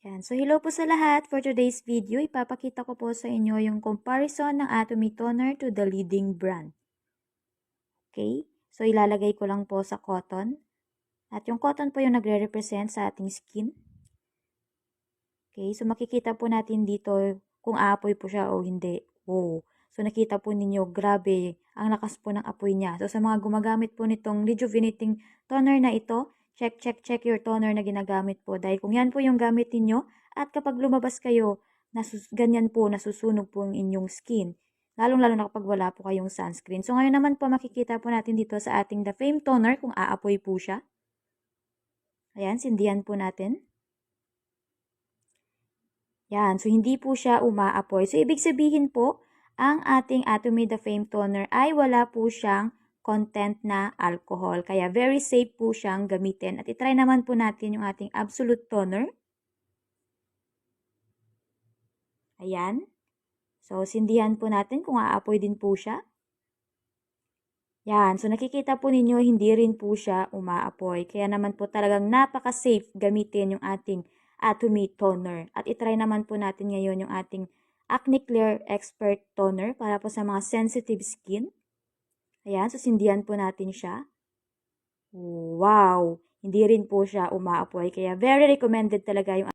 Yan. So, hello po sa lahat. For today's video, ipapakita ko po sa inyo yung comparison ng Atomy Toner to the leading brand. Okay? So, ilalagay ko lang po sa cotton. At yung cotton po yung nagre-represent sa ating skin. Okay? So, makikita po natin dito kung aapoy po siya o hindi. Oh. So, nakita po ninyo, grabe, ang lakas po ng apoy niya. So, sa mga gumagamit po nitong rejuvenating toner na ito, check your toner na ginagamit po. Dahil kung yan po yung gamit ninyo, at kapag lumabas kayo, ganyan po, nasusunog po ang inyong skin. Lalong-lalo na kapag wala po kayong sunscreen. So, ngayon naman po, makikita po natin dito sa ating The Fame Toner kung aapoy po siya. Ayan, sindihan po natin. Yan, so hindi po siya umaapoy. So, ibig sabihin po, ang ating Atomy The Fame Toner ay wala po siyang content na alcohol. Kaya very safe po siyang gamitin. At itry naman po natin yung ating Absolute Toner. Ayan. So, sindihan po natin kung aapoy din po siya. Yan. So, nakikita po ninyo, hindi rin po siya umaapoy. Kaya naman po talagang napaka-safe gamitin yung ating Atomy Toner. At itry naman po natin ngayon yung ating Acne Clear Expert Toner para po sa mga sensitive skin. Ayan. So, sindihan po natin siya. Wow! Hindi rin po siya umaapoy. Kaya very recommended talaga yung